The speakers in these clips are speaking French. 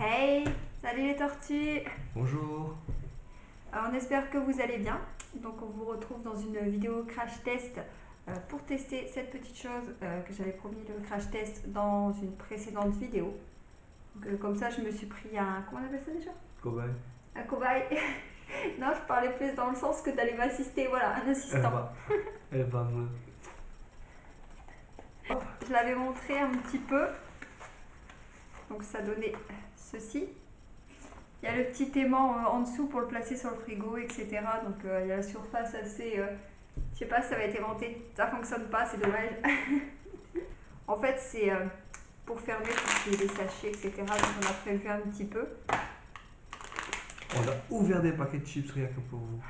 Hey, salut les tortues. Bonjour. Alors, on espère que vous allez bien. Donc on vous retrouve dans une vidéo crash test pour tester cette petite chose que j'avais promis le crash test dans une précédente vidéo. Donc, comme ça je me suis pris un... Comment on appelle ça déjà? Cobaye. Un cobaye. Non, je parlais plus dans le sens que tu allais m'assister, voilà, un Elle assistant. va, elle va me. Je l'avais montré un petit peu. Donc ça donnait ceci. Il y a le petit aimant en dessous pour le placer sur le frigo, etc. Donc il y a la surface assez... je sais pas si ça va être inventé. Ça fonctionne pas, c'est dommage. En fait, c'est pour fermer tout ce qui est des sachets, etc. Donc on a prévu un petit peu. On a ouvert des paquets de chips rien que pour vous.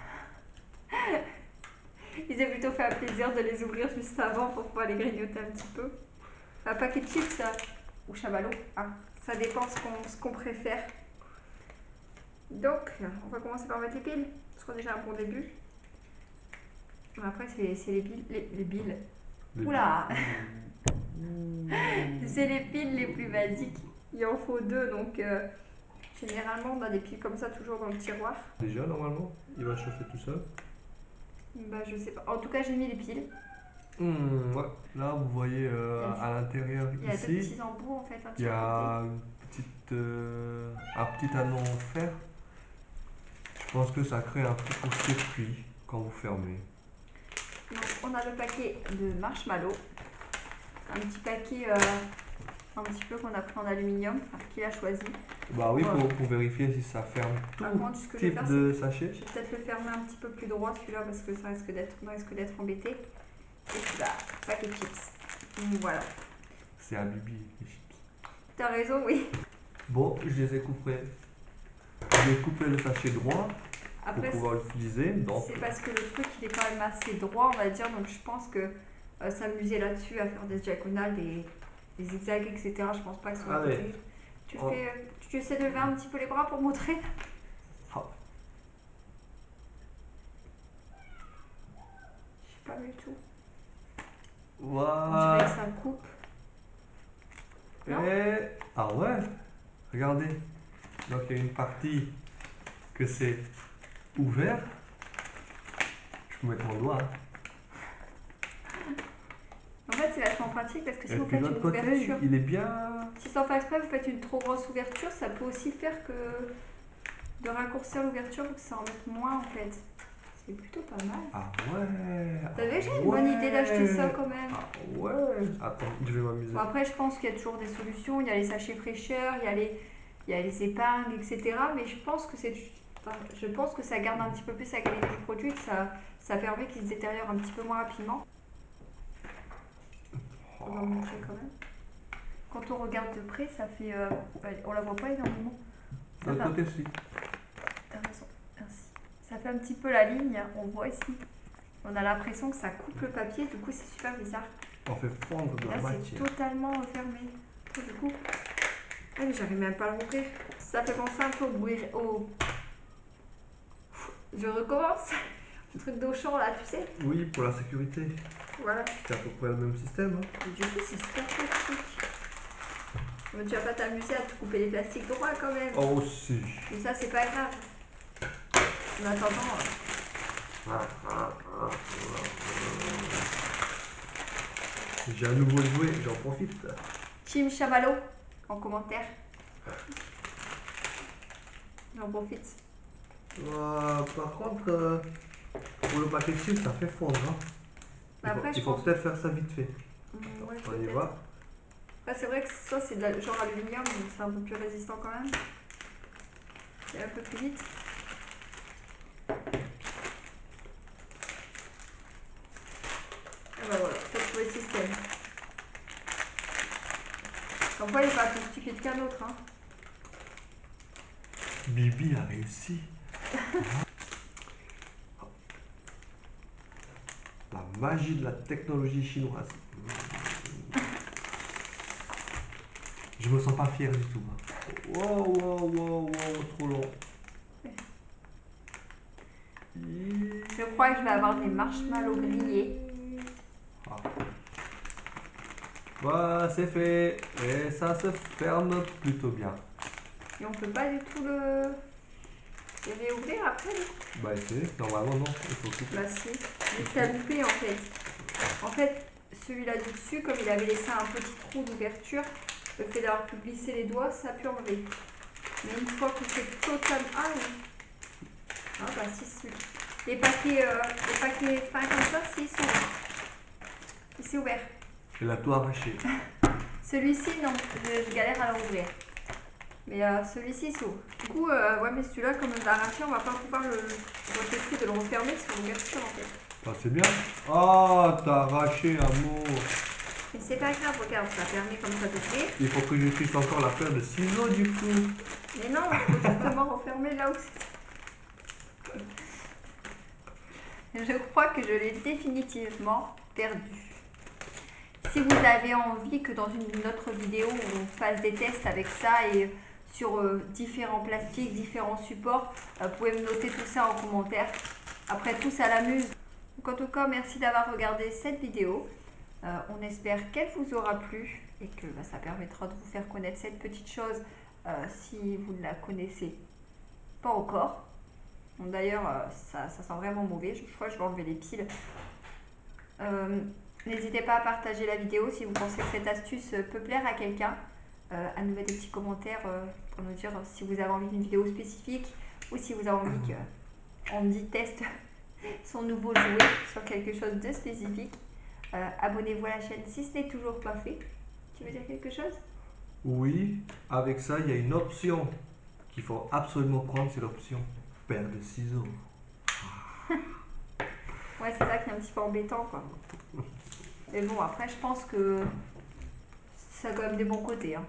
Il s'est plutôt fait un plaisir de les ouvrir juste avant pour pouvoir les grignoter un petit peu. Un paquet de chips ou chamallow, hein, ça dépend ce qu'on préfère. Donc, on va commencer par mettre les piles. Ce sera déjà un bon début. Après, c'est les piles. Les piles. Oula. C'est les piles les plus basiques. Il en faut deux, donc généralement on a des piles comme ça toujours dans le tiroir. Déjà, normalement, il va chauffer tout seul. Bah je sais pas. En tout cas j'ai mis les piles. Ouais. Là, vous voyez Il y a, à l'intérieur il y a deux ici, petits embouts en fait, un de il y chaque côté. a un petit anneau en fer. Je pense que ça crée un petit court-circuit quand vous fermez. Donc on a le paquet de marshmallow. Un petit paquet un petit peu qu'on a pris en aluminium, enfin, qu'il a choisi. Bah oui, pour vérifier si ça ferme tout Par contre ce que je vais type faire de c'est sachet. je vais peut-être le fermer un petit peu plus droit celui-là parce que on risque d'être embêté. Et puis bah, paquet de chips. Voilà. C'est à Bibi, les chips. T'as raison, oui. Bon, je les ai coupés. J'ai coupé le sachet droit pour Après, pouvoir l'utiliser. Donc, c'est parce que le truc il est quand même assez droit, on va dire, donc je pense que s'amuser là-dessus à faire des diagonales, des zigzags, etc., je pense pas que ce soit allez, terrible. on- Tu essaies de lever un petit peu les bras pour montrer? hop. Je sais pas du tout. On dirait que Voilà. ça coupe. Non? Et ah ouais, regardez. Donc il y a une partie que c'est ouvert. Je peux mettre mon doigt, hein. En fait, c'est vachement pratique parce que si Et vous puis de faites l'autre une côté, ouverture, il est bien. si sans faire exprès vous faites une trop grosse ouverture, ça peut aussi faire que de raccourcir l'ouverture ou que ça en mette moins en fait. C'est plutôt pas mal. Ah ouais, T'as vu que ah j'ai une bonne idée d'acheter ça ouais, quand même. ah ouais. Attends, je vais m'amuser. Bon, après, je pense qu'il y a toujours des solutions. Il y a les sachets fraîcheurs, il y a les épingles, etc. Mais je pense que je pense que ça garde un petit peu plus la qualité du produit et que ça permet qu'il se détériore un petit peu moins rapidement. On va montrer quand même. Quand on regarde de près, ça fait. On la voit pas énormément. De Ça l'autre fait. côté aussi. T'as raison. Merci. Ça fait un petit peu la ligne. On voit ici. On a l'impression que ça coupe le papier. Du coup, c'est super bizarre. On fait fondre de Là, la c'est matière. totalement fermé. Du coup, ah, mais j'arrive même pas à l'ouvrir. Ça fait penser un peu au... Je recommence. Le truc d'Auchan là, tu sais. Oui, pour la sécurité. Voilà. C'est à peu près le même système, hein. Et du coup, c'est super pratique. Mais tu vas pas t'amuser à te couper les plastiques droits quand même. Oh si. Mais ça, c'est pas grave. En attendant, J'ai un nouveau jouet, j'en profite. Team Chamallow en commentaire. J'en profite. Par contre, pour le paquet de chips, ça fait fondre, hein. Mais après, Il je faut pense. peut-être faire ça vite fait. Ouais, On y peut-être. va. Après, c'est vrai que ça, c'est genre aluminium, donc c'est un peu plus résistant quand même. C'est un peu plus vite. Et bah voilà, faut trouver le système. Comme quoi, il n'est pas plus stupide qu'un autre. Hein. Bibi a réussi. La magie de la technologie chinoise. Je me sens pas fier du tout, hein. Wow, wow, wow, wow, trop long. Je crois que je vais avoir des marshmallows grillés. Ah. Voilà, c'est fait. Et ça se ferme plutôt bien. Et on peut pas du tout le réouvrir après, du coup. Bah essayez, normalement non, il faut tout. Bah si, mais t'as loupé en fait. En fait, celui-là du dessus, comme il avait laissé un petit trou d'ouverture, le fait d'avoir pu glisser les doigts, ça a pu enlever. Mais une fois que c'est totalement... Ah oui. Ah bah si, les paquets fins comme ça, si, ils sont ouverts. Il s'est ouvert. Elle a tout arraché. Celui-ci, non, je galère à l'ouvrir. Mais celui-ci s'ouvre. Du coup, ouais, mais celui-là, comme on l'a arraché, on va pas pouvoir on va tester de le refermer sur l'ouverture en fait. Ah, c'est bien. Ah, t'as arraché, amour. Mais c'est pas grave, regarde, ça permet comme ça d'ouvrir. Il faut que j'utilise encore la paire de ciseaux du coup. Mais non, il faut justement refermer là où c'est. Je crois que je l'ai définitivement perdu. Si vous avez envie que dans une autre vidéo on fasse des tests avec ça et sur différents plastiques, différents supports, vous pouvez me noter tout ça en commentaire. Après tout, ça l'amuse. Donc en tout cas, merci d'avoir regardé cette vidéo. On espère qu'elle vous aura plu et que ça permettra de vous faire connaître cette petite chose si vous ne la connaissez pas encore. Bon, d'ailleurs, ça sent vraiment mauvais. Je crois que je vais enlever les piles. N'hésitez pas à partager la vidéo si vous pensez que cette astuce peut plaire à quelqu'un. À nous mettre des petits commentaires pour nous dire si vous avez envie d'une vidéo spécifique ou si vous avez envie qu'Andy teste son nouveau jouet sur quelque chose de spécifique. Abonnez-vous à la chaîne si ce n'est toujours pas fait. Tu veux dire quelque chose? Oui, avec ça, il y a une option qu'il faut absolument prendre, c'est l'option paire de ciseaux. Ouais, c'est ça qui est un petit peu embêtant, quoi. Mais bon, après, je pense que ça a quand même des bons côtés. Hein.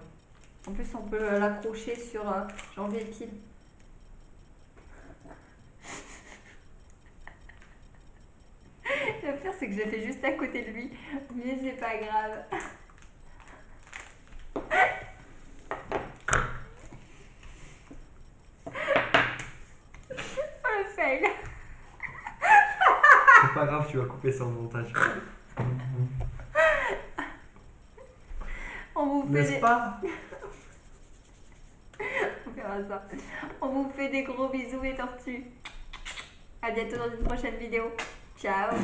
En plus, on peut l'accrocher sur janvier et pile. Le pire, c'est que j'ai fait juste à côté de lui. Mais c'est pas grave. Oh, le fail. C'est pas grave, tu vas couper ça au montage. On vous fait N'est-ce des... pas? On verra ça. On vous fait des gros bisous et tortues. À bientôt dans une prochaine vidéo. Ciao.